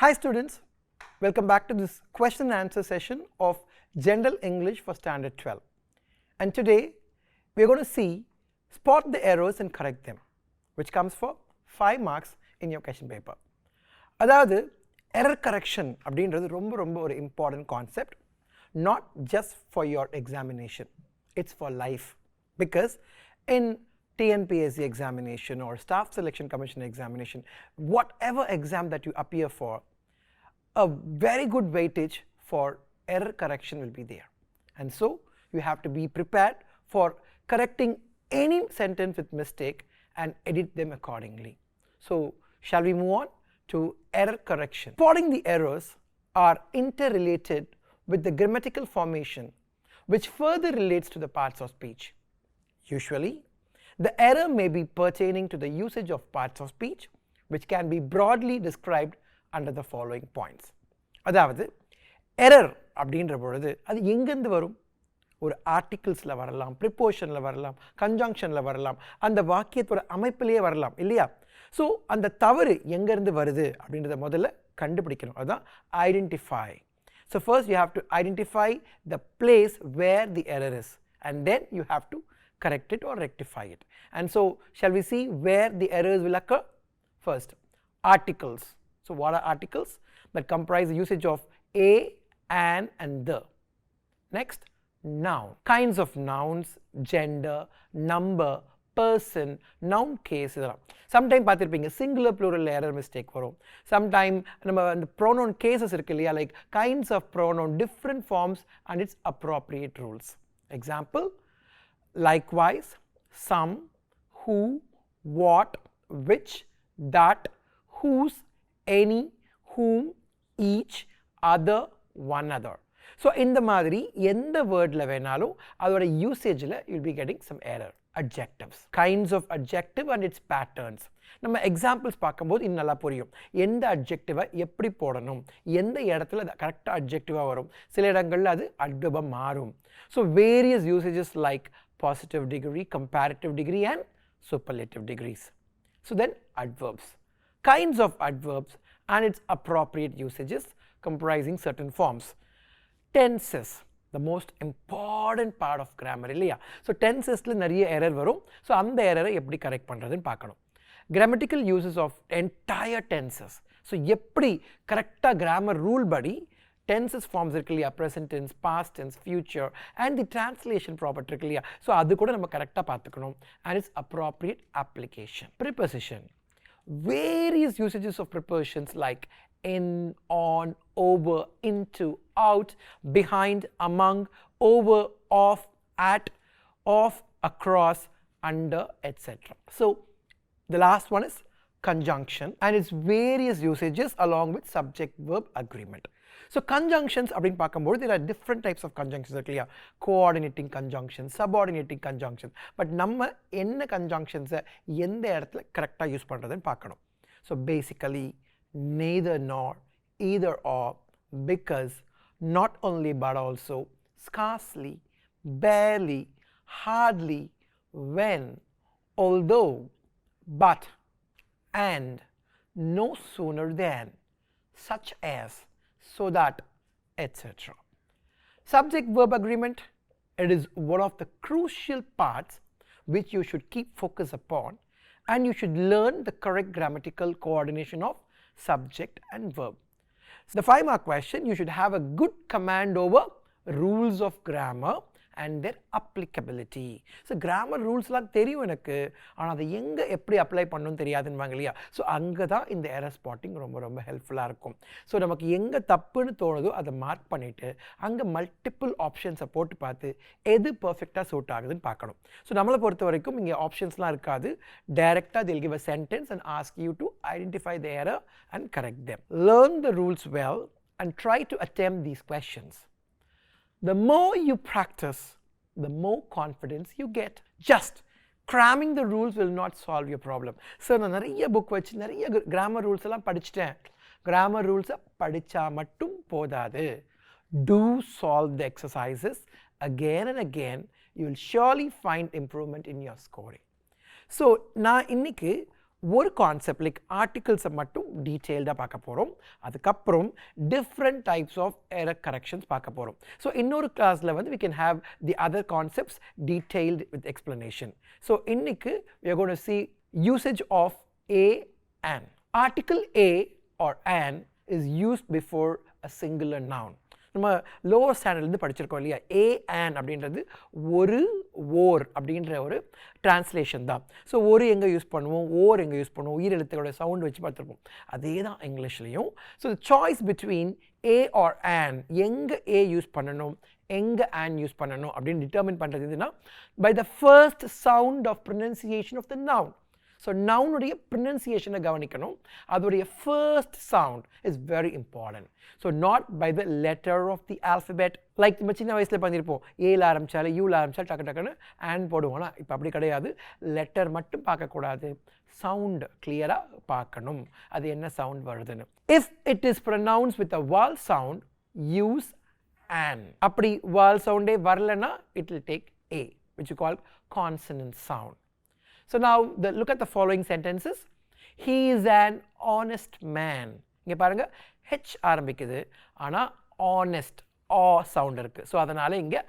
Hi students, welcome back to this question and answer session of General English for Standard 12. And today we are going to see spot the errors and correct them, which comes for 5 marks in your question paper. அதாவது error correction அப்படின்றது ரொம்ப ஒரு important concept, not just for your examination, it's for life. Because in TNPSC examination or Staff Selection Commission examination, whatever exam that you appear for, a very good weightage for error correction will be there. And so you have to be prepared for correcting any sentence with mistake and edit them accordingly. So shall we move on to error correction? Spotting the errors are interrelated with the grammatical formation, which further relates to the parts of speech. Usually, the error may be pertaining to the usage of parts of speech, which can be broadly described under the following points. அதாவது error அப்படின்ற பொழுது அது எங்கேருந்து வரும்? ஒரு ஆர்டிகிள்ஸில் வரலாம், ப்ரிப்போஷனில் வரலாம், கன்ஜங்ஷனில் வரலாம், அந்த வாக்கியத்தோட அமைப்பிலேயே வரலாம் இல்லையா? ஸோ அந்த தவறு எங்கேருந்து வருது அப்படின்றத முதல்ல கண்டுபிடிக்கணும். அதுதான் identify. So first you have to identify the place where the error is and then you have to correct it or rectify it. And so shall we see where the errors will occur? First, articles. So what are articles? That comprise the usage of a, an and the. Next, noun. Kinds of nouns, gender, number, person, noun case. Sometime பார்த்திருப்பீங்க singular plural error mistake வரும். Sometime நம்ம அந்த pronoun cases இருக்கு இல்லையா, like kinds of pronoun, different forms and its appropriate rules. Example, likewise, some, who, what, which, that, whose, any, whom, each, other, one other. So இந்த மாதிரி எந்த வேர்ட்ல வேணாலும் அதோட யூசேஜில் you'll be getting some error. Adjectives, kinds of adjective and its patterns. நம்ம examples பார்க்கும்போது இன்னும் நல்லா புரியும் எந்த அட்ஜெக்டிவை எப்படி போடணும், எந்த இடத்துல அது கரெக்டாக அட்ஜெக்டிவாக வரும், சில இடங்களில் அது அட்வர்பாக மாறும். So various usages like positive degree, comparative degree and superlative degrees. So then adverbs, kinds of adverbs and its appropriate usages comprising certain forms. Tenses, the most important part of grammar இல்லையா? So டென்சஸ்ல நிறைய error வரும். So அந்த எரரை எப்படி correct பண்ணுறதுன்னு பார்க்கணும். Grammatical uses of entire tenses. So எப்படி கரெக்டாக grammar rule படி tenses forms இருக்கு இல்லையா, present tense, past tense, future and the translation property இருக்கு இல்லையா, ஸோ அது கூட நம்ம கரெக்டாக பார்த்துக்கணும். And its appropriate application. Preposition, various usages of prepositions like in, on, over, into, out, behind, among, over, off, at, off, across, under, etc. So the last one is conjunction and its various usages along with subject-verb agreement. So conjunctions அப்படின்னு பார்க்கும்போது there are different types of conjunctions இருக்கு இல்லையா, coordinating conjunctions, subordinating conjunctions. But நம்ம என்ன conjunctionsை எந்த இடத்துல கரெக்டாக use பண்ணுறதுன்னு பார்க்கணும். So basically neither nor, either or, because, not only but also, scarcely, barely, hardly, when, although, but, and, no sooner than, such as, so that, etc. Subject-verb agreement, it is one of the crucial parts which you should keep focus upon, and you should learn the correct grammatical coordination of subject and verb. So the 5-mark question, you should have a good command over rules of grammar and their applicability. So grammar ரூல்ஸ்லாம் தெரியும் எனக்கு, ஆனால் அதை எங்கே எப்படி apply பண்ணணும்னு தெரியாதுன்னு இல்லையா. ஸோ அங்கே தான் இந்த எரர் ஸ்பாட்டிங் ரொம்ப ஹெல்ப்ஃபுல்லாக இருக்கும். ஸோ நமக்கு எங்கே தப்புன்னு தோணுதோ அதை மார்க் பண்ணிவிட்டு அங்கே மல்டிபிள் ஆப்ஷன்ஸை போட்டு பார்த்து எது பர்ஃபெக்டாக சூட் ஆகுதுன்னு பார்க்கணும். ஸோ நம்மளை பொறுத்த வரைக்கும் இங்கே ஆப்ஷன்ஸ்லாம் இருக்காது. டைரெக்டாக they'll give a sentence and ask you to identify the error and correct them. Learn the rules well and try to attempt these questions. The more you practice, the more confidence you get. Just cramming the rules will not solve your problem. So நான் நிறைய book வச்சு நிறைய grammar rules எல்லாம் படிச்சுட்டேன். Grammar ரூல்ஸை படித்தா மட்டும் போதாது. Do solve the exercises again and again. You will surely find improvement in your scoring. So நான் இன்னைக்கு ஒரு கான்செப்ட் லைக் ஆர்டிகல்ஸை மட்டும் டீட்டெயில்டாக பார்க்க போகிறோம். அதுக்கப்புறம் different types of error corrections பார்க்க போகிறோம். ஸோ இன்னொரு கிளாஸில் வந்து we can have the other concepts detailed with explanation. So இன்னைக்கு we are going to see usage of a an. Article a or an is used before a singular noun. நம்ம lower ஸ்டாண்டர்ட்லேருந்து படிச்சிருக்கோம் இல்லையா, ஏ on அப்படின்றது ஒரு ஓர் அப்படின்ற ஒரு translation தான். So ஒரு எங்கே யூஸ் பண்ணுவோம், ஓர் எங்கே யூஸ் பண்ணுவோம், உயிர் எழுத்துக்களோட சவுண்ட் வச்சு பார்த்துருப்போம். அதே தான் இங்கிலீஷ்லேயும். So choice between a or an, எங்கே ஏ யூஸ் பண்ணணும் எங்கே ஆன் யூஸ் பண்ணணும் அப்படின்னு டிட்டர்மின் பண்ணுறது எதுனா by the first sound of pronunciation of the noun. So நவுனுடைய ப்ரொனன்சியேஷனை கவனிக்கணும். அதோடைய first sound is very important. So not by the letter of the alphabet. Like நம்ம சின்ன வயசில் பண்ணியிருப்போம், ஏல ஆரம்பித்தாலும் யூவில் ஆரம்பித்தாலும் டக்கு டக்குன்னு ஆன் போடுவோம்னா, இப்போ அப்படி கிடையாது. லெட்டர் மட்டும் பார்க்கக்கூடாது, சவுண்ட் கிளியராக பார்க்கணும், அது என்ன சவுண்ட் வருதுன்னு. If it is pronounce with a wall sound use an. அப்படி வால் சவுண்டே வரலன்னா it will take a, which you call consonant sound. So now look at the following sentences. He is an honest man. இங்கே பாருங்க, h ஆரம்பிக்குது, ஆனால் honest ஆ sound இருக்கு. So அதனால இங்கே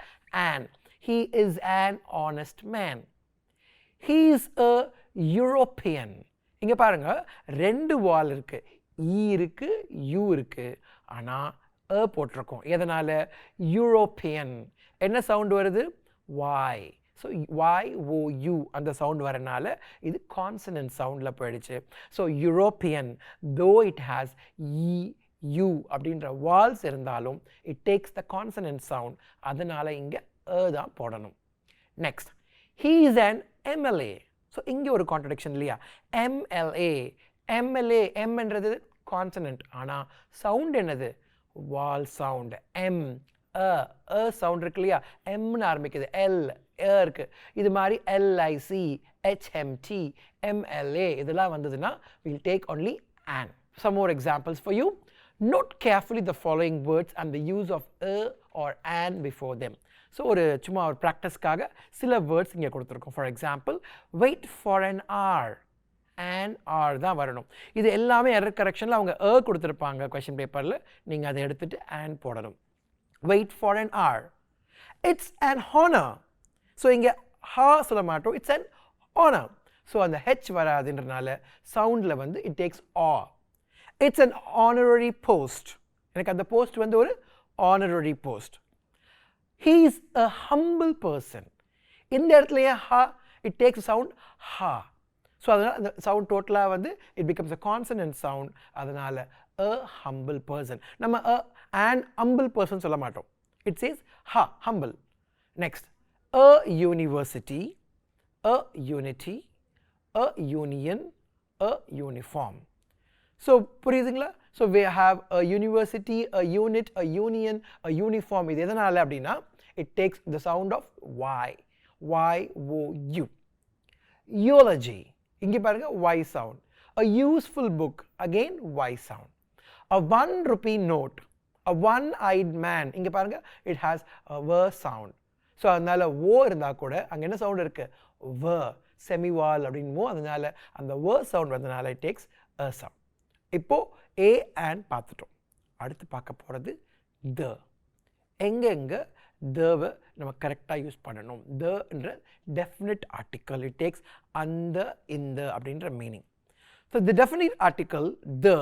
an. He is an honest man. He is a European. இங்கே பாருங்க, ரெண்டு வால் இருக்கு, e இருக்கு u இருக்கு, ஆனால் போட்டிருக்கோம். எதனால? யூரோப்பியன். என்ன சவுண்ட் வருது? y. ஸோ YOU அந்த சவுண்ட் வரனால இது கான்சனன்ட் சவுண்டில் போயிடுச்சு. So European though it has EU அப்படின்ற வால்ஸ் இருந்தாலும் it takes the consonant sound, அதனால் இங்கே தான் போடணும். Next, he is an MLA. So இங்கே ஒரு கான்ட்ரடிக்ஷன் இல்லையா, MLA எம்ன்றது கான்சனன்ட், ஆனால் சவுண்ட் என்னது? வால் சவுண்ட். சவுண்ட் இருக்கு இல்லையா, எம்னு ஆரம்பிக்குது, எல் இருக்கு. இது மாதிரி LIC, HMT, MLA இதெல்லாம் வந்ததுன்னா we'll take only an. Some more examples for you. Note carefully the following words and the use of a or an before them. So ஒரு சும்மா ஒரு ப்ராக்டிஸ்க்காக சில வேர்ட்ஸ் இங்கே கொடுத்துருக்கோம். For example, wait for an hour. an hour தான் வரணும். இது எல்லாமே எரர் கரெக்ஷனில் அவங்க கொடுத்துருப்பாங்க கொஷின் பேப்பரில், நீங்கள் அதை எடுத்துகிட்டு an போடணும். Wait for an hour. It's an honor. So இங்கே ஹா சொல்ல மாட்டோம், இட்ஸ் அன் ஆனர். ஸோ அந்த ஹெச் வராதுன்றனால சவுண்டில் வந்து இட் டேக்ஸ் ஆ. It's an honorary post. எனக்கு அந்த போஸ்ட் வந்து ஒரு honorary post. He is a humble person. இந்த இடத்துலையே ஹா இட் டேக்ஸ் சவுண்ட் ஹா. ஸோ அதனால் அந்த சவுண்ட் டோட்டலாக வந்து it becomes a consonant sound, அதனால் அ ஹம்பிள் பர்சன். நம்ம அண்ட் ஹம்பிள் பர்சன் சொல்ல மாட்டோம், இட் சேஸ் ஹா humble. Next, a university, a unity, a union, a uniform. So புரியுதுங்களா? So we have a university, a unit, a union, a uniform. இது எதனால அப்படின்னா it takes the sound of y, YOU. Eulogy, இங்கே பாருங்க y sound. A useful book, again y sound. A 1 rupee note, a one-eyed man, இங்கே பாருங்க it has a v sound. So அதனால் ஓ இருந்தால் கூட அங்கே என்ன சவுண்ட் இருக்குது? வ. செமிவால் அப்படின்மோ, அதனால் அந்த வ சவுண்ட் வந்ததுனால இட் டேக்ஸ் அ சவுண்ட். இப்போது ஏ அண்ட் பார்த்துட்டோம். அடுத்து பார்க்க போகிறது த. எங்கே தவை நம்ம கரெக்டாக யூஸ் பண்ணணும். தன்ற டெஃபினிட் ஆர்டிக்கல், இட் டேக்ஸ் அந்த இந்த அப்படின்ற meaning. So the definite article the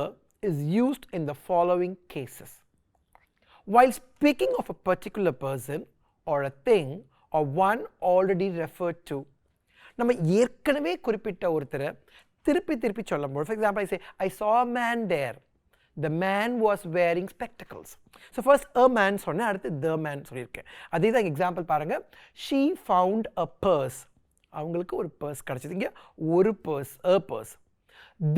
is used in the following cases. While speaking of a particular person or a thing or one already referred to, நம்ம ஏற்கனவே குறிப்பிட்ட ஒருத்தரை திருப்பி சொல்லும்போது, for example, I saw a man there. The man was wearing spectacles. So first a man சொன்னேன், அடுத்து the man சொல்லியிருக்கேன். அதே தான் எக்ஸாம்பிள் பாருங்கள். She found a purse. அவங்களுக்கு ஒரு பர்ஸ் கிடச்சிது. இங்கே ஒரு purse, a purse.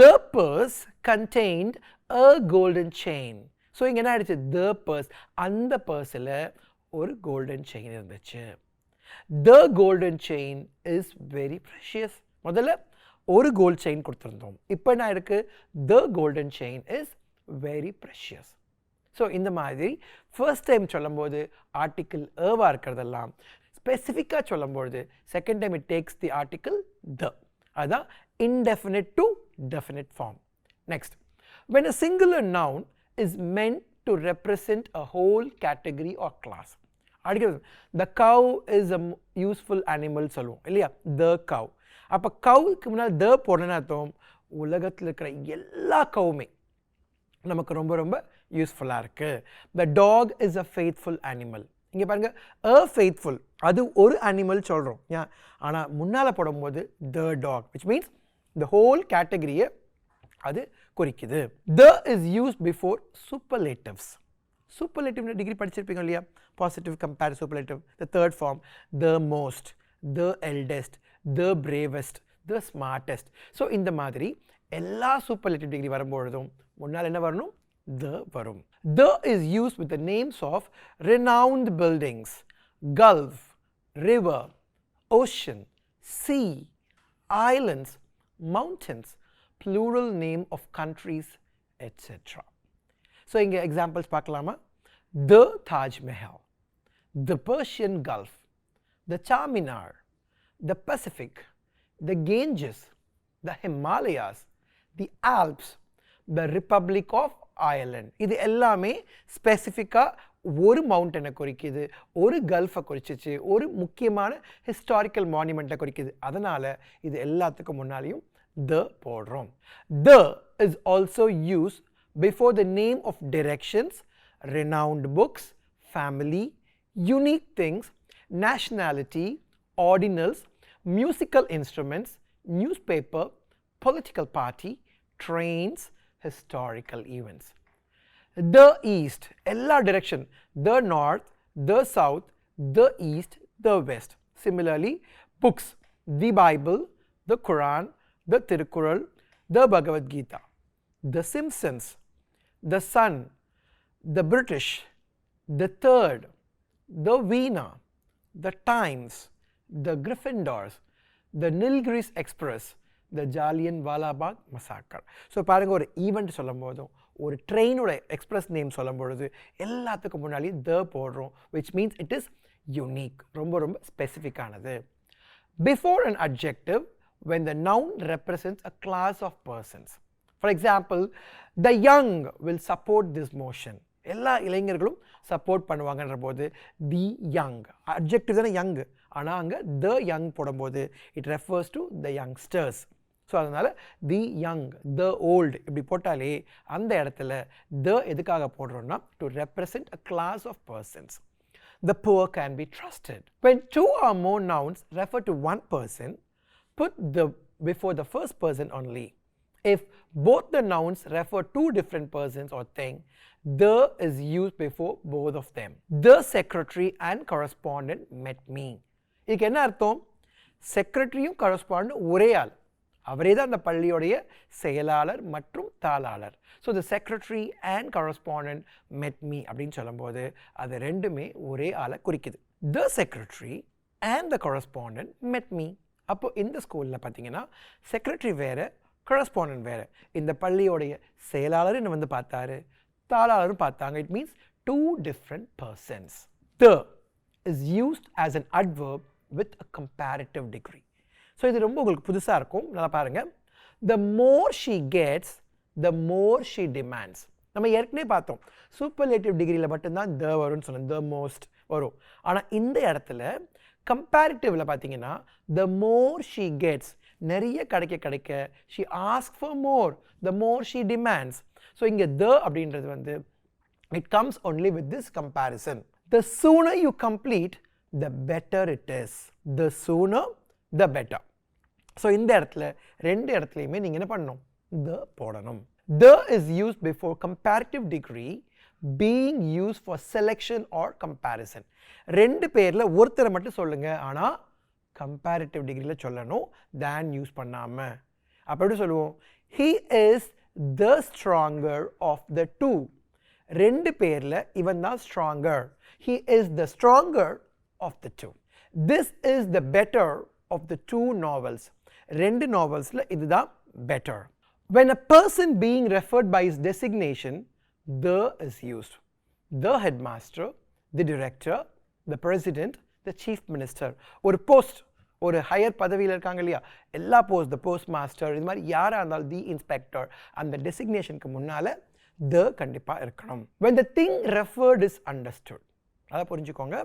The purse contained a golden chain. So இங்கே என்ன ஆயிடுச்சு? The purse, அந்த பர்ஸில் ஒரு கோல்டன் செயின் இருந்துச்சு. The golden chain is very precious. முதல்ல ஒரு கோல்ட் செயின் கொடுத்துருந்தோம், இப்போ என்ன இருக்கு? The golden chain is very precious. So இந்த மாதிரி ஃபர்ஸ்ட் டைம் சொல்லும்போது ஆர்டிக்கிள் ஏவாக இருக்கிறதெல்லாம் ஸ்பெசிஃபிக்காக சொல்லும்போது second time it takes the article the. அதுதான் indefinite to definite form. Next, when a singular noun is meant to represent a whole category or class. The cow is a useful animal சொல்லுவோம் இல்லையா, the cow. அப்போ கவுக்கு முன்னால் the போடணும்னு அர்த்தம் உலகத்தில் இருக்கிற எல்லா கவுமே நமக்கு ரொம்ப ரொம்ப யூஸ்ஃபுல்லாக இருக்குது. The dog is a faithful animal. இங்கே பாருங்க a faithful அது ஒரு அனிமல் சொல்கிறோம் ஏன், ஆனால் முன்னால் போடும்போது the dog which means the whole category அது குறிக்குது. The is used before superlatives. Superlative degree படிச்சிருப்பீங்க இல்லையா, positive comparative superlative, the third form, the most, the eldest, the bravest, the smartest. So இந்த மாதிரி எல்லா superlative degree வரும்பொழுதும் முன்னால் என்ன வரணும், the வரும். The is used with the names of renowned buildings, gulf, river, ocean, sea, islands, mountains, plural name of countries, etc. So இங்கே examples பார்க்கலாமா, the Taj Mahal, the Persian Gulf, the Charminar, the Pacific, the Ganges, the Himalayas, the Alps, the Republic of Ireland. இது எல்லாமே ஸ்பெசிஃபிக்காக ஒரு மவுண்டனை குறிக்குது, ஒரு கல்ஃபை குறிச்சிச்சு, ஒரு முக்கியமான ஹிஸ்டாரிக்கல் மான்யூமெண்ட்டை குறிக்குது. அதனால் இது எல்லாத்துக்கும் முன்னாலேயும் the போடுறோம். The is also used before the name of directions, renowned books, family, unique things, nationality, ordinals, musical instruments, newspaper, political party, trains, historical events. The east, எல்லா direction, the north, the south, the east, the west. Similarly, books, the Bible, the Quran, the Tirukkural, the Bhagavad Gita, the Simpsons, the Sun, the British, the Third, the Veena, the Times, the Gryffindors, the Nilgiris Express, the Jallianwala Bagh Massacre. So பாருங்க, ஒரு event சொல்லும் போதும் ஒரு ட்ரெயினோட express name சொல்லும் பொழுது எல்லாத்துக்கும் முன்னாடி the போடுறோம், which means it is unique, ரொம்ப ரொம்ப ஸ்பெசிஃபிக்கானது. Before an adjective, when the noun represents a class of persons. For example, the young will support this motion. எல்லா இளைஞர்களும் சப்போர்ட் பண்ணுவாங்கன்ற போது தி யங், அட்ஜெக்டிவ் தானே யங், ஆனால் அங்கே த யங் போடும்போது it refers to the youngsters. So அதனால் தி young, த old இப்படி போட்டாலே அந்த இடத்துல த எதுக்காக போடுறோம்னா to represent a class of persons. The poor can be trusted. When two or more nouns refer to one person, put the before the first person only. If both the nouns refer to different persons or thing, the is used before both of them. The secretary and correspondent met me. இதுக்கு என்ன அர்த்தம்? செக்ரட்டரியும் கரஸ்பாண்டும் ஒரே ஆள், அவரே தான் அந்த பள்ளியோடைய செயலாளர் மற்றும் தாளாளர். So the secretary and correspondent மெட் மீ அப்படின்னு சொல்லும்போது அது ரெண்டுமே ஒரே ஆளை குறிக்குது. த செக்ரட்டரி அண்ட் த கரஸ்பாண்டன்ட் மெட் மீ. அப்போ இந்த ஸ்கூலில் பார்த்தீங்கன்னா செக்ரட்டரி வேறு, கரஸ்பாண்டன்ட் வேறு. இந்த பள்ளியோடைய செயலாளர் என்ன வந்து பார்த்தாரு, தாளாளரும் பார்த்தாங்க. It means two different persons. The is used as an adverb with a comparative degree. So இது ரொம்ப உங்களுக்கு புதுசாக இருக்கும், நல்லா பாருங்கள். The more she gets the more she demands. நம்ம ஏற்கனவே பார்த்தோம் சூப்பர்லேட்டிவ் டிகிரியில் மட்டும்தான் த வரும்னு சொன்னோம், த மோஸ்ட் வரும். ஆனால் இந்த இடத்துல கம்பேரிட்டிவில் பார்த்தீங்கன்னா த மோர் ஷீ கெட்ஸ், நிறைய கிடைக்க கிடைக்க she ask for more, the more she demands. So இங்கே த அப்படின்றது வந்து it comes only with this comparison. The sooner you complete the better it is. The sooner the better. So இந்த இடத்துல ரெண்டு இடத்துலையுமே நீங்கள் என்ன பண்ணணும், த போடணும். த is used before comparative degree being used for selection or comparison. ரெண்டு பேரில் ஒருத்தரை மட்டும் சொல்லுங்கள், ஆனால் கம்பேரிட்டிவ் டிகிரியில் சொல்லணும், தேன் யூஸ் பண்ணாமல். அப்போ எப்படி சொல்லுவோம், he is the stronger of the two. ரெண்டு பேரில் இவன் தான் stronger, he is the stronger of the two. This is the better of the two novels. ரெண்டு நாவல்ஸில் இதுதான் better. When a person being referred by his designation, the is used. The headmaster, the director, the president, the chief minister. ஒரு post, ஒரு higher பதவியில் இருக்காங்க இல்லையா, எல்லா post, the post master, இது மாதிரி யாராக இருந்தாலும் தி இன்ஸ்பெக்டர், அந்த டெசிக்னேஷனுக்கு முன்னால் த கண்டிப்பாக இருக்கணும். when the thing referred is understood, அதை புரிஞ்சுக்கோங்க.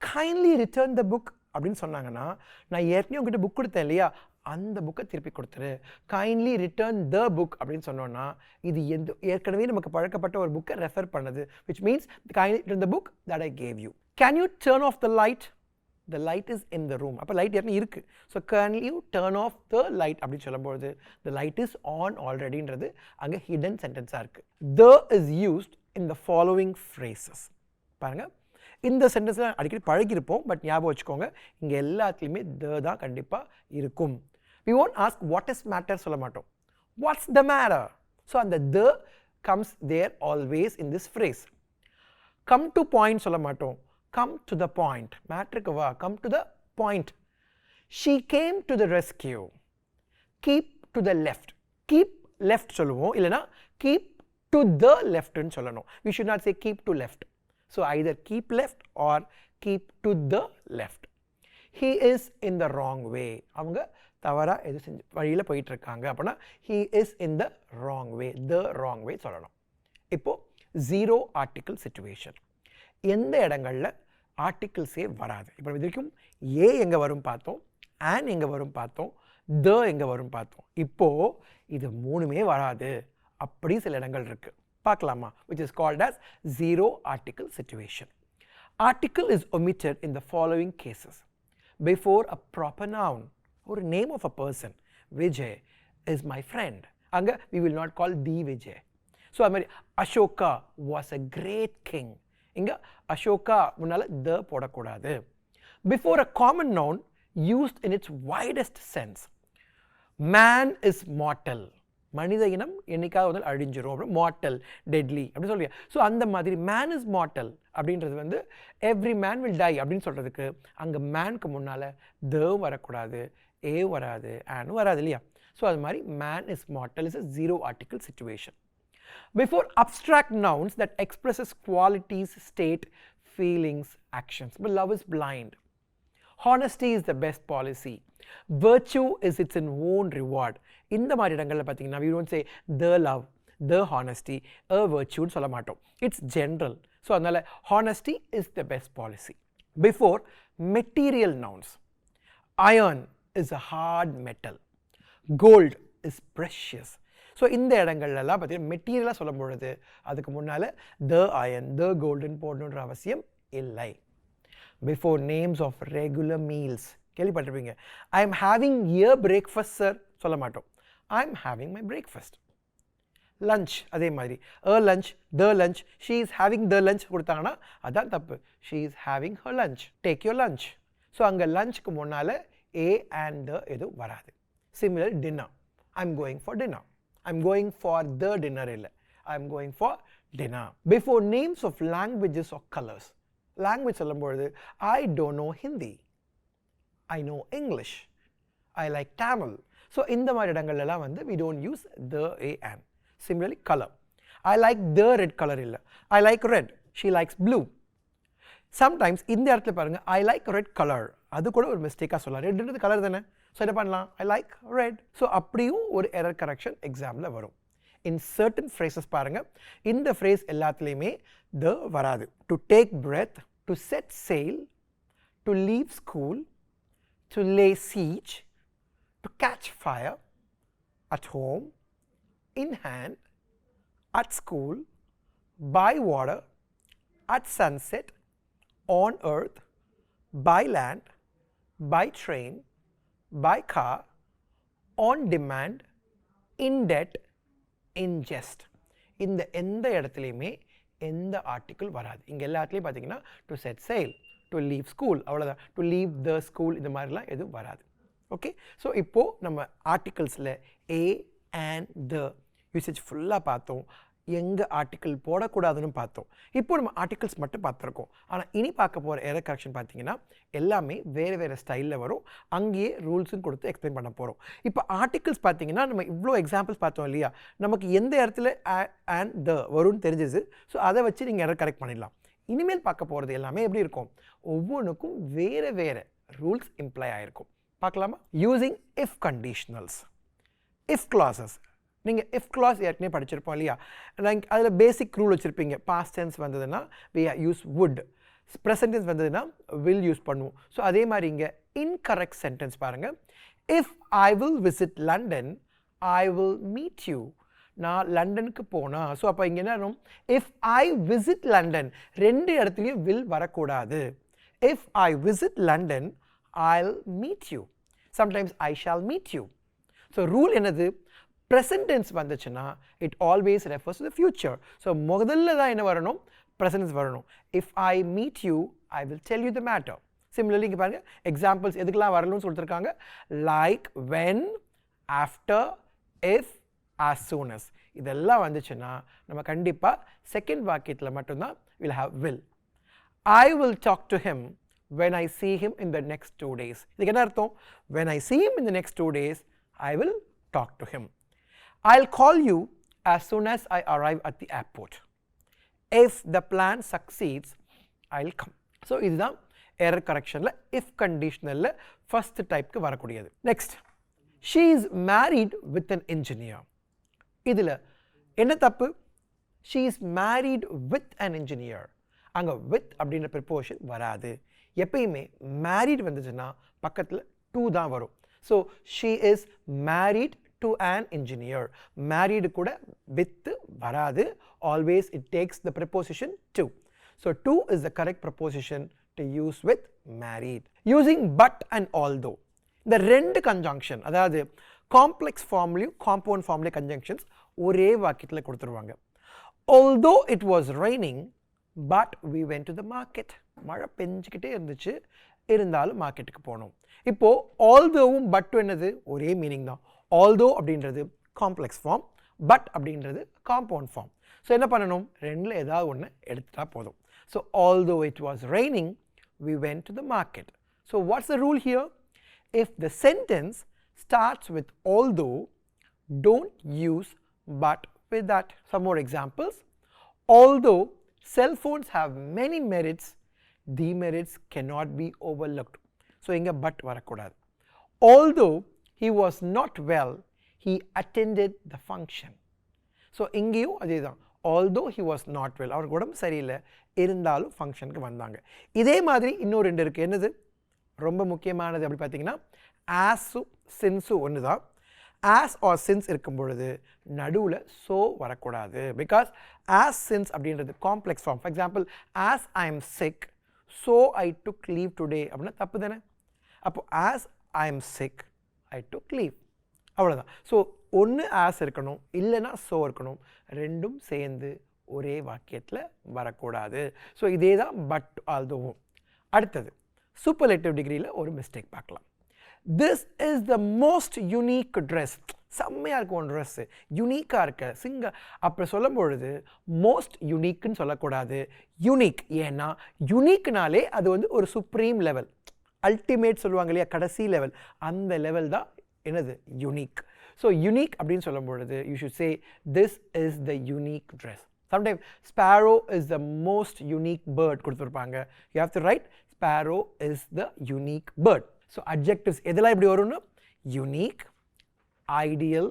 கைண்ட்லி ரிட்டர்ன் த புக் அப்படின்னு சொன்னாங்கன்னா, நான் ஏற்கனவே உங்ககிட்ட புக் கொடுத்தேன் இல்லையா, அந்த புக்கை திருப்பி கொடுத்துரு. கைண்ட்லி ரிட்டர்ன் த புக் அப்படின்னு சொன்னோன்னா இது ஏற்கனவே நமக்கு பழக்கப்பட்ட ஒரு புக்கை ரெஃபர் பண்ணுது, which means kindly return the book that I gave you. Can you turn off the light? The light is in the room. அப்போ லைட் ஏற்கனவே இருக்குது. So can you turn off the light அப்படின்னு சொல்லும்போது the light is on alreadyன்றது அங்கே hidden சென்டென்ஸாக இருக்குது. The is used in the following phrases. பாருங்கள், இந்த சென்டென்ஸில் அடிக்கடி பழகிருப்போம், பட் ஞாபகம் வச்சுக்கோங்க, இங்கே எல்லாத்துலேயுமே த தான் கண்டிப்பாக இருக்கும். we won't ask what is matter சொல்ல மாட்டோம், what's the matter. ஸோ அந்த the comes there always in this phrase. come to point சொல்ல மாட்டோம், come to the point. மேட்ருக்கு வா, come to the point. she came to the rescue. keep to the left. keep left சொல்லுவோம், இல்லைனா keep to the left ன்னு சொல்லணும். we should not say keep to left. so either keep left or keep to the left. he is in the wrong way. அவங்க தவறாக எது செஞ்சு வழியில் போயிட்டு இருக்காங்க அப்படின்னா he is in the wrong way, the wrong way சொல்லணும். இப்போது ஜீரோ ஆர்டிக்கிள் சிச்சுவேஷன், எந்த இடங்களில் ஆர்டிக்கிள்ஸே வராது. இப்போ இது வரைக்கும் ஏ எங்கே வரும் பார்த்தோம், ஆன் எங்கே வரும் பார்த்தோம், த எங்கே வரும் பார்த்தோம். இப்போது இது மூணுமே வராது, அப்படி சில இடங்கள் இருக்குது, பார்க்கலாமா? which is called as zero article situation. Article is omitted in the following cases. before a proper noun or name of a person. Vijay is my friend. அங்கே we will not call the Vijay. So அது மாதிரி Ashoka was a great king. இங்கே அசோகா முன்னால் த போடக்கூடாது. before a common noun used in its widest sense. man is mortal. மனித இனம் என்னைக்காவது வந்து அழிஞ்சிரும், அப்புறம் மார்டல், டெட்லி அப்படின்னு சொல்லுவீங்க. ஸோ அந்த மாதிரி மேன் இஸ் மார்டல் அப்படின்றது வந்து எவ்ரி மேன் வில் டை அப்படின்னு சொல்கிறதுக்கு அங்கே மேனுக்கு முன்னால் த வரக்கூடாது, ஏ வராது, ஆனும் வராது இல்லையா. ஸோ அது மாதிரி man is mortal is a zero article situation. before abstract nouns that expresses qualities, state, feelings, actions. but love is blind. honesty is the best policy. virtue is its own reward. இந்த மாதிரி இடங்களில் பார்த்தீங்கன்னா we don't say the love, the honesty, a virtue சொல்ல மாட்டோம், it's general. So அதனால் honesty is the best policy. before material nouns. iron is a hard metal. gold is precious. So இந்த இடங்கள்லாம் பார்த்தீங்கன்னா மெட்டீரியலாக சொல்லும் பொழுது அதுக்கு முன்னால் the iron, the golden போடணுன்ற அவசியம் இல்லை. before names of regular meals. கேள்விப்பட்டிருப்பீங்க, I am having a breakfast sir சொல்ல மாட்டோம், I am having my breakfast. lunch அதே மாதிரி a lunch, the lunch, she is having the lunch கொடுத்தாங்கன்னா அதான் தப்பு, she is having her lunch, take your lunch. So அங்கே லஞ்சுக்கு முன்னால் a and the எதுவும் வராது. similar dinner, I am going for dinner, I am going for the dinner இல்லை, I am going for dinner. before names of languages or colors. language சொல்லும்பொழுது I don't know Hindi, I know English, I like Tamil. So இந்த மாதிரி இடங்கள்லாம் வந்து we don't use the, a, and. similarly color, I like the red color இல்லை, I like red, she likes blue. sometimes இந்த இடத்துல பாருங்கள் I like red color, அது கூட ஒரு மிஸ்டேக்காக சொல்லலாம், ரெட்ன்றது கலர் தானே, ஸோ என்ன பண்ணலாம் I like red. ஸோ அப்படியும் ஒரு எரர் கரெக்ஷன் எக்ஸாமில் வரும். in certain phrases பாருங்கள், இந்த phrase எல்லாத்துலேயுமே the வராது. to take breath, to set sail, to leave school, to lay siege, to catch fire, at home, in hand, at school, by water, at sunset, on earth, by land, by train, by car, on demand, in debt, in jest. இந்த எந்த இடத்துலையுமே எந்த article வராது. இங்கே எல்லாத்துலேயும் பார்த்தீங்கன்னா to set sail, to leave school, அவ்வளோதான், to leave the school, இந்த மாதிரிலாம் எதுவும் வராது. ஓகே, ஸோ இப்போது நம்ம ஆர்டிகிள்ஸில் ஏ அண்ட் த யூசேஜ் ஃபுல்லாக பார்த்தோம், எங்கே ஆர்டிக்கிள் போடக்கூடாதுன்னு பார்த்தோம். இப்போ நம்ம ஆர்டிகிள்ஸ் மட்டும் பார்த்துருக்கோம். ஆனால் இனி பார்க்க போகிற எரர் கரெக்ஷன் பார்த்தீங்கன்னா எல்லாமே வேறு வேறு ஸ்டைலில் வரும், அங்கேயே ரூல்ஸும் கொடுத்து எக்ஸ்பிளைன் பண்ண போகிறோம். இப்போ ஆர்டிகிள்ஸ் பார்த்தீங்கன்னா நம்ம இவ்வளோ எக்ஸாம்பிள்ஸ் பார்த்தோம் இல்லையா, நமக்கு எந்த இடத்துல அண்ட் த வரும்னு தெரிஞ்சிச்சு. ஸோ அதை வச்சு நீங்கள் எரர் கரெக்ட் பண்ணிடலாம். இனிமேல் பார்க்க போகிறது எல்லாமே எப்படி இருக்கும், ஒவ்வொன்றுக்கும் வேறு வேறு ரூல்ஸ் இம்ப்ளை ஆகிருக்கும். பார்க்கலாமா? Using if conditionals, if clauses. நீங்கள் if clause ஏற்கனவே படிச்சிருப்போம் இல்லையா? அதில் பேசிக் ரூல் வச்சுருப்பீங்க. பாஸ்ட் டென்ஸ் வந்ததுன்னா we use would, present tense வந்ததுன்னா will யூஸ் பண்ணுவோம். ஸோ அதே மாதிரி இங்கே incorrect sentence பாருங்கள். if I will visit London, I will meet you. நான் லண்டனுக்கு போனால், ஸோ அப்போ இங்கே என்ன ஆகும்? if I visit London, ரெண்டு இடத்துலையும் will வரக்கூடாது. if I visit London, I'll meet you. Sometimes I shall meet you. So rule என்னது? present tense வந்துச்சுன்னா it always refers to the future. So முதல்ல தான் என்ன வரணும்? present tense வரணும். if I meet you, I will tell you the matter. Similarly இங்கே பாருங்கள் examples எதுக்கெல்லாம் வரணும்னு சொல்லியிருக்காங்க. like, when, after, if, as soon as. இதெல்லாம் வந்துச்சுன்னா நம்ம கண்டிப்பாக செகண்ட் வாக்கியத்தில் மட்டும்தான் will have will. I will talk to him when I see him in the next 2 days. இதுக்கு என்ன அர்த்தம்? when I see him in the next 2 days, I will talk to him. I'll call you as soon as I arrive at the airport. If the plan succeeds, I'll come. So இதுதான் error correctionல if conditionalல first typeக்கு வரக்கூடியது. Next, she is married with an engineer. இதில் என்ன தப்பு? she is married with an engineer. அங்கே with அப்படின்ற preposition வராது. எப்பயுமே married வந்துச்சுன்னா பக்கத்தில் to தான் வரும். So she is married to an engineer. married கூட with வராது. always it takes the preposition to. so to is the correct preposition to use with married. using but and although. இந்த ரெண்டு conjunction, அதாவது complex ஃபார்ம்லையும் compound ஃபார்ம்லேயும் conjunctions ஒரே வாக்கியத்தில் கொடுத்துருவாங்க. although it was raining, but we went to the market. மழை பெஞ்சிக்கிட்டே இருந்துச்சு, இருந்தாலும் மார்க்கெட்டுக்கு போனோம். இப்போது although but என்னது? ஒரே மீனிங் தான். although அப்படின்றது காம்ப்ளெக்ஸ் ஃபார்ம், பட் அப்படின்றது காம்பவுண்ட் ஃபார்ம். ஸோ என்ன பண்ணணும்? ரெண்டில் ஏதாவது ஒன்று எடுத்துட்டா போதும். So although it was raining, we went to the market. So what's the rule here? If the sentence starts with although, don't use but with that. Some more examples. Although cell phones have many merits, demerits cannot be overlooked. So inga but varakudadu. Although he was not well, he attended the function. So ingeyum adhe although he was not well, அவர் உடம்பு சரியில்லை, இருந்தாலும் ஃபங்க்ஷனுக்கு வந்தாங்க. இதே மாதிரி இன்னொரு ரெண்டு இருக்குது. என்னது ரொம்ப முக்கியமானது அப்படி பார்த்தீங்கன்னா ஆஸும் சின்ஸும் ஒன்று தான். ஆஸ் ஆர் சின்ஸ் இருக்கும் பொழுது நடுவில் ஸோ வரக்கூடாது. பிகாஸ் ஆஸ் சின்ஸ் அப்படின்றது complex form. For example, as I am sick, so I took leave today அப்படின்னா தப்பு தானே? அப்போ as I am sick, I took leave, அவ்வளோதான். ஸோ ஒன்று ஆஸ் இருக்கணும், இல்லைன்னா ஸோ இருக்கணும். ரெண்டும் சேர்ந்து ஒரே வாக்கியத்தில் வரக்கூடாது. ஸோ இதே தான் பட் ஆல்தோவும். அடுத்தது சூப்பர்லேட்டிவ் டிகிரியில் ஒரு மிஸ்டேக் பார்க்கலாம். This is the most unique dress. செம்மையாக இருக்கும் ஒன் ட்ரெஸ்ஸு, யூனிக்காக இருக்க அப்போ சொல்லும் பொழுது மோஸ்ட் யூனிக்குன்னு சொல்லக்கூடாது, யூனிக். ஏன்னா யூனிக்னாலே அது வந்து ஒரு சுப்ரீம் லெவல், அல்டிமேட் சொல்லுவாங்க இல்லையா, கடைசி லெவல், அந்த லெவல் தான் என்னது? யூனிக். ஸோ யூனிக் அப்படின்னு சொல்லும் பொழுது you should say this is the unique dress. Sometime sparrow is the most unique bird கொடுத்துருப்பாங்க. You have to write sparrow is the unique bird. So adjectives எதெல்லாம் இப்படி வரும்னு? Unique, ideal,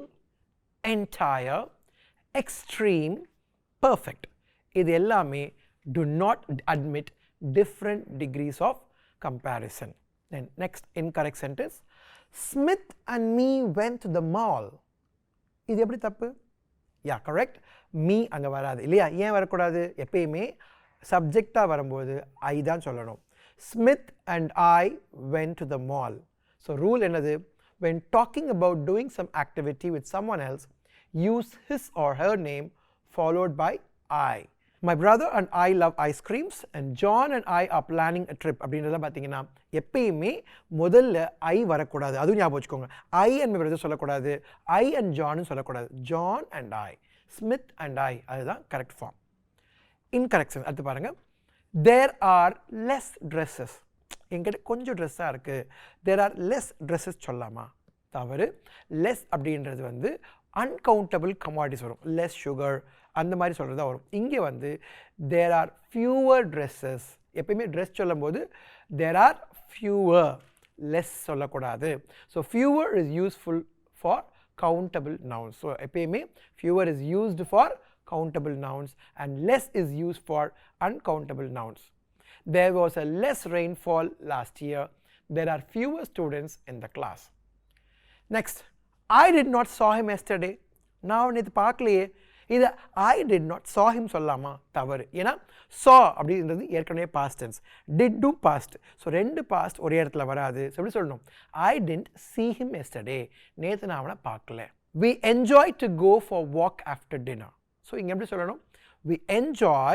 entire, extreme, perfect. இது எல்லாமே do not admit different degrees of comparison. Then next incorrect sentence, Smith and me went to the mall. இது எப்படி தப்பு? Yeah, correct. me அங்கே வராது இல்லையா? ஏன் வரக்கூடாது? எப்பயுமே சப்ஜெக்டாக வரும்போது ஐ தான் சொல்லணும். Smith and I went to the mall. So rule என்னது? When talking about doing some activity with someone else, use his or her name followed by I. My brother and I love ice creams and John and I are planning a trip. அப்படின்றத பார்த்தீங்கன்னா எப்பயுமே முதல்ல ஐ வரக்கூடாது. அதுவும் ஞாபகம் வச்சுக்கோங்க. I and my brother சொல்லக்கூடாது, ஐ and ஜான்னு சொல்லக்கூடாது. John and I, Smith and I, அதுதான் கரெக்ட் ஃபார்ம். இன்கரெக்ஷன் அடுத்து பாருங்கள். There are less dresses. என்கிட்ட கொஞ்சம் ட்ரெஸ்ஸாக இருக்குது, தேர் ஆர் லெஸ் ட்ரெஸ்ஸஸ் சொல்லலாமா? தவறு. லெஸ் அப்படின்றது வந்து அன்கவுண்டபிள் கமாடிட்டிஸ் வரும், லெஸ் சுகர் அந்த மாதிரி சொல்கிறது தான் வரும். இங்கே வந்து தேர் ஆர் ஃபியூவர் ட்ரெஸ்ஸஸ். எப்பயுமே ட்ரெஸ் சொல்லும் போது தேர் ஆர் ஃபியூவர், less சொல்லக்கூடாது. So fewer is useful for countable nouns. So எப்பயுமே fewer is used for countable nouns and less is used for uncountable nouns. There was a less rainfall last year. There are fewer students in the class. Next, I did not saw him yesterday. நான் நேற்று பார்க்கலையே. இது I did not saw him சொல்லாமா? தவறு. ஏன்னா saw அப்படின்றது ஏற்கனவே past tense. Did do past. So ரெண்டு past ஒரே இடத்துல வராது. ஸோ எப்படி சொல்லணும்? I didn't see him yesterday. நேற்று நான் அவனை பார்க்கல. We enjoy to go for walk after dinner. So இங்கே எப்படி சொல்லணும்? We enjoy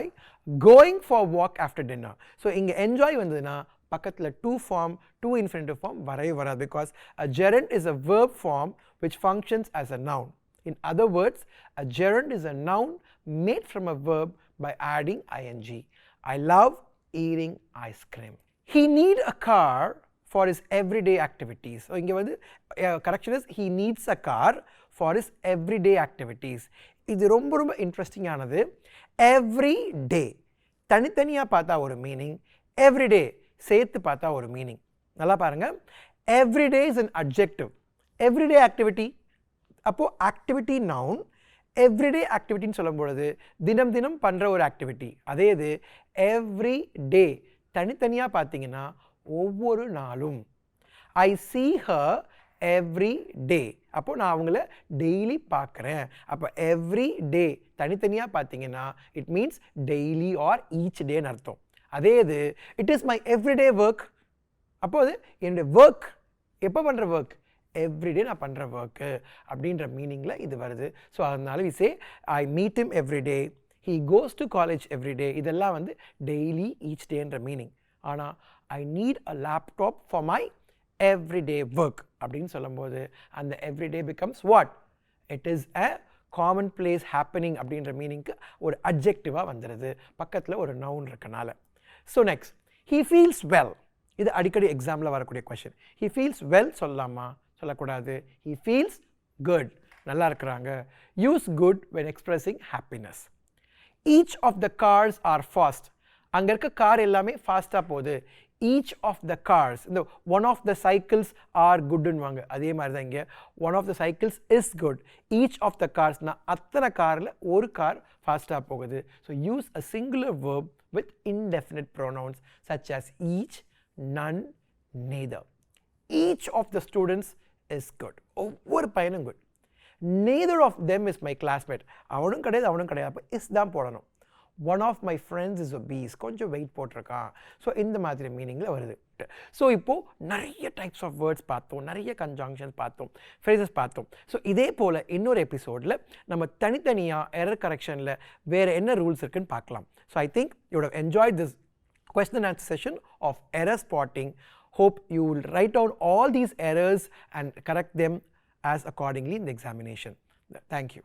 going for walk after dinner. So இங்கே enjoy வந்ததுன்னா பக்கத்தில் to form, to infinitive form வரவே வராது. Because a gerund is a verb form which functions as a noun. In other words, a gerund is a noun made from a verb by adding ing. I love eating ice cream. He need a car for his everyday activities. So இங்கே வந்து correction is he needs a car for his everyday activities. இது ரொம்ப ரொம்ப interesting ஆனது. Every day தனித்தனியாக பார்த்தா ஒரு meaning, everyday சேர்த்து பார்த்தா ஒரு மீனிங். நல்லா பாருங்கள். Everyday is an adjective. Everyday activity, அப்போது ஆக்டிவிட்டி நவுன். எவ்ரிடே ஆக்டிவிட்டின்னு சொல்லும் பொழுது தினம் தினம் பண்ணுற ஒரு ஆக்டிவிட்டி. அதே இது எவ்ரி டே தனித்தனியாக பார்த்தீங்கன்னா ஒவ்வொரு நாளும். ஐ see her every day. அப்போது நான் அவங்கள டெய்லி பார்க்குறேன். அப்போ எவ்ரி டே தனித்தனியாக பார்த்தீங்கன்னா it means daily or each டேன்னு அர்த்தம். அதே இது it is my everyday work. அப்போது என்னுடைய ஒர்க் எப்போ பண்ணுற ஒர்க்? எவ்ரிடே நான் பண்ணுற ஒர்க்கு அப்படின்ற மீனிங்கில் இது வருது. ஸோ அதனால we say I meet him every day, he goes to college every day. இதெல்லாம் வந்து டெய்லி ஈச் டேன்ற மீனிங். ஆனால் I need a laptop for my everyday work அப்படின்னு சொல்லும்போது அந்த everyday becomes what? It is a commonplace happening அப்படின்ற மீனிங்க்கு ஒரு அட்ஜெக்டிவாக வந்துடுது பக்கத்தில் ஒரு நவுன் இருக்கனால. So next, he feels well. இது அடிக்கடி எக்ஸாமில் வரக்கூடிய கொஷின். he feels well சொல்லலாமா? சொல்லக்கூடாது. he feels good, நல்லா இருக்கிறாங்க. use good when expressing happiness. each of the cars are fast. அங்கே இருக்க கார் எல்லாமே ஃபாஸ்ட்டாக போகுது. each of the cars, இந்த one of the cycles are goodன்னுவாங்க. அதே மாதிரி தான் இங்கே one of the cycles is good. each of the cars நான் அத்தனை காரில் ஒரு கார் ஃபாஸ்ட்டாக போகுது. So use a singular verb with indefinite pronouns such as each, none, neither. each of the students is good. ஒவ்வொரு பையனும் good. neither of them is my classmate. அவனும் கிடையாது அவனும் கிடையாது. அப்போ is தான் போடணும். one of my friends is obese. கொஞ்சம் வெயிட் போட்டிருக்கான். ஸோ இந்த மாதிரி மீனிங்கில் வருது. ஸோ இப்போது நிறைய டைப்ஸ் ஆஃப் வேர்ட்ஸ் பார்த்தோம், நிறைய கன்ஜங்ஷன்ஸ் பார்த்தோம், ஃப்ரேசஸ் பார்த்தோம். ஸோ இதே போல் இன்னொரு எபிசோடில் நம்ம தனித்தனியாக எரர் கரெக்ஷனில் வேறு என்ன ரூல்ஸ் இருக்குன்னு பார்க்கலாம். So I think you would have enjoyed this question and answer session of error spotting. Hope you will write down all these errors and correct them as accordingly in the examination. Thank you.